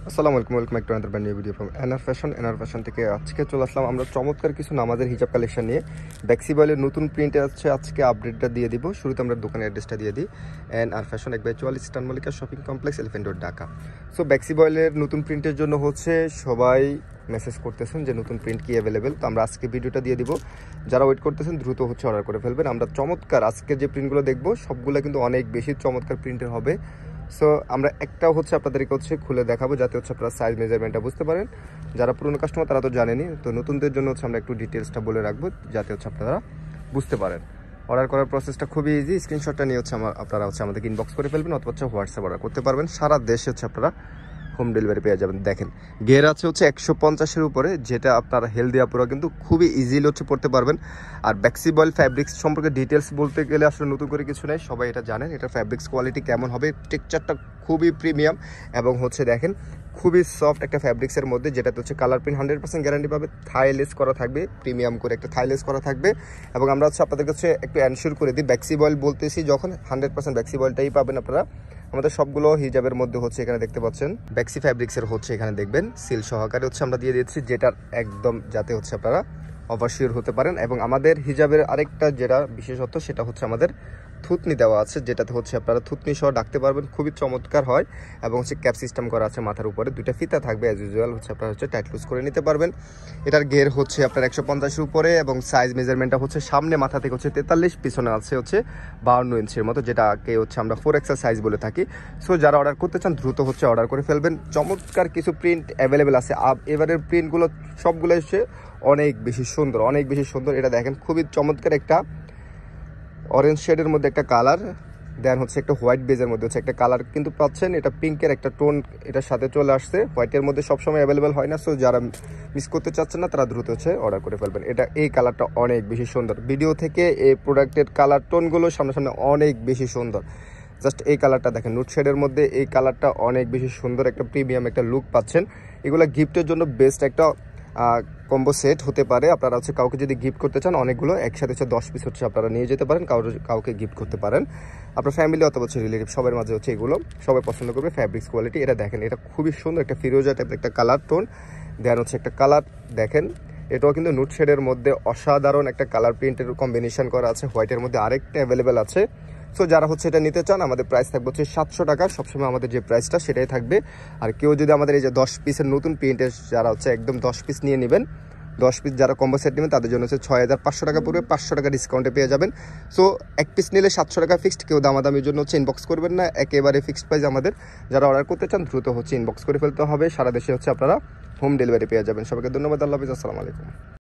আসসালামু আলাইকুম, welcome back to another brand new video from NR fashion. NR fashion থেকে আজকে চলে আসলাম আমরা চমৎকার কিছু নামাজের হিজাব কালেকশন নিয়ে। ব্যাক্সিবয়েলের নতুন প্রিন্টে আছে, আজকে আপডেটটা দিয়ে দিব। শুরুতে আমরা দোকানের অ্যাড্রেসটা দিয়ে দিই। এনআর ফ্যাশন 1/44 স্টান Mallika shopping complex, elephant road, Dhaka. So ব্যাক্সিবয়েলের নতুন প্রিন্টের জন্য হচ্ছে সবাই মেসেজ করতেছেন যে নতুন প্রিন্ট কি অ্যাভেলেবেল। তো আমরা আজকে ভিডিওটা দিয়ে দিব। যারা ওয়েট করতেছেন দ্রুত হচ্ছে অর্ডার করে ফেলবেন। আমরা চমৎকার আজকে যে প্রিন্টগুলো দেখবো সবগুলো কিন্তু অনেক বেশি চমৎকার প্রিন্টের হবে। সো আমরা একটাও হচ্ছে আপনাদেরকে হচ্ছে খুলে দেখাবো যাতে হচ্ছে আপনারা সাইজ মেজারমেন্টটা বুঝতে পারেন। যারা পুরনো কাস্টমার তারা তো জানেনি, তো নতুনদের জন্য হচ্ছে আমরা একটু ডিটেলসটা বলে রাখবো যাতে হচ্ছে আপনারা বুঝতে পারেন। অর্ডার করার প্রসেসটা খুবই ইজি। স্ক্রিনশটটা নিয়ে হচ্ছে আপনারা হচ্ছে আমাদেরকে ইনবক্স করে ফেলবেন অথবা হচ্ছে হোয়াটসঅ্যাপ অর্ডার করতে পারবেন। সারা দেশে হচ্ছে আপনারা হোম ডেলিভারি পেয়ে যাবেন। দেখেন গের আছে হচ্ছে 150-এর উপরে, যেটা আপনার হেলদি আপুরা কিন্তু খুবই ইজিলি হচ্ছে পড়তে পারবেন। আর ব্যাক্সিবয়েল ফ্যাব্রিক্স সম্পর্কে ডিটেলস বলতে গেলে আসলে নতুন করে কিছু নেই, সবাই এটা জানেন। এটা ফ্যাব্রিক্স কোয়ালিটি কেমন হবে, টেক্সচারটা খুবই প্রিমিয়াম এবং হচ্ছে দেখেন খুবই সফট একটা ফ্যাব্রিক্সের মধ্যে, যেটাতে হচ্ছে কালার প্রিন্ট 100% গ্যারান্টি পাবে। থাইলেস করা থাকবে, প্রিমিয়াম করে একটা থাইলেস করা থাকবে। এবং আমরা হচ্ছে আপনাদের কাছে একটু এনশিওর করে দিই, ব্যাক্সিবয়েল বলতেছি যখন 100% ব্যাক্সিবয়েলটাই পাবেন আপনারা। আমাদের সবগুলো হিজাবের মধ্যে হচ্ছে এখানে দেখতে পাচ্ছেন ব্যাক্সি ফ্যাব্রিক্সের হচ্ছে এখানে দেখবেন সিল সহকারে হচ্ছে আমরা দিয়ে দিচ্ছি, যেটার একদম যাতে হচ্ছে আপনারা অবশ্যই হতে পারেন। এবং আমাদের হিজাবের আরেকটা যেটা বিশেষত্ব সেটা হচ্ছে আমাদের থুতনি দেওয়া আছে, যেটাতে হচ্ছে আপনারা থুতনি সহ ডাকতে পারবেন, খুবই চমৎকার হয়। এবং হচ্ছে ক্যাপ সিস্টেম করা আছে মাথার উপরে, দুইটা ফিতা থাকবে অ্যাজ ইউজুয়াল, হচ্ছে আপনারা হচ্ছে টাইট লুজ করে নিতে পারবেন। এটার গের হচ্ছে আপনার 150-এর উপরে এবং সাইজ মেজারমেন্টটা হচ্ছে সামনে মাথা থেকে হচ্ছে 43, পিছনে আছে হচ্ছে 52 ইঞ্চির মতো, যেটাকে হচ্ছে আমরা 4XL সাইজ বলে থাকি। সো যারা অর্ডার করতে চান দ্রুত হচ্ছে অর্ডার করে ফেলবেন। চমৎকার কিছু প্রিন্ট অ্যাভেলেবেল আছে। এবারের প্রিন্টগুলো সবগুলো হচ্ছে অনেক বেশি সুন্দর, অনেক বেশি সুন্দর। এটা দেখেন খুবই চমৎকার একটা অরেঞ্জ শেডের মধ্যে একটা কালার, দেন হচ্ছে একটা হোয়াইট বেজের মধ্যে হচ্ছে একটা কালার কিন্তু পাচ্ছেন। এটা পিঙ্কের একটা টোন এটার সাথে চলে আসছে, হোয়াইটের মধ্যে সবসময় অ্যাভেলেবেল হয় না। সো যারা মিস করতে চাচ্ছেন না তারা দ্রুত হচ্ছে অর্ডার করে ফেলবেন। এটা এই কালারটা অনেক বেশি সুন্দর, ভিডিও থেকে এই প্রোডাক্টের কালার টোনগুলো সামনে অনেক বেশি সুন্দর। জাস্ট এই কালারটা দেখেন, নুট শেডের মধ্যে এই কালারটা অনেক বেশি সুন্দর, একটা প্রিমিয়াম একটা লুক পাচ্ছেন। এগুলো গিফটের জন্য বেস্ট একটা কম্বো সেট হতে পারে। আপনারা হচ্ছে কাউকে যদি গিফট করতে চান অনেকগুলো একসাথে হচ্ছে 10 পিস হচ্ছে আপনারা নিয়ে যেতে পারেন, কাউকে গিফট করতে পারেন, আপনার ফ্যামিলি অথবা হচ্ছে রিলেটিভ সবার মাঝে হচ্ছে এগুলো সবাই পছন্দ করবে। ফ্যাব্রিক্স কোয়ালিটি এটা দেখেন, এটা খুবই সুন্দর একটা ফিরোজা টাইপের একটা কালার টোন, দেন হচ্ছে একটা কালার দেখেন, এটাও কিন্তু নুট শেডের মধ্যে অসাধারণ একটা কালার প্রিন্টের কম্বিনেশন করা আছে, হোয়াইটের মধ্যে আরেকটা অ্যাভেলেবেল আছে। সো যারা হচ্ছে এটা নিতে চান আমাদের প্রাইস থাকবে হচ্ছে 700 টাকা, সবসময় আমাদের যে প্রাইসটা সেটাই থাকবে। আর কেউ যদি আমাদের এই যে 10 পিসের নতুন প্রিন্টের যারা হচ্ছে একদম 10 পিস নিয়ে নেবেন, 10 পিস যারা কম্বো সেট নেবেন তাদের জন্য হচ্ছে 6500 টাকা পড়বে, 500 টাকা ডিসকাউন্টে পেয়ে যাবেন। সো এক পিস নিলে 700 টাকা ফিক্সড, কেউ দামাদামির জন্য হচ্ছে ইনবক্স করবেন না, একেবারে ফিক্সড প্রাইস আমাদের। যারা অর্ডার করতে চান দ্রুত হচ্ছে ইনবক্স করে ফেলতে হবে, সারা দেশে হচ্ছে আপনারা হোম ডেলিভারি পেয়ে যাবেন। সবাইকে ধন্যবাদ, আল্লাহ হাফেজ, আসসালামু আলাইকুম।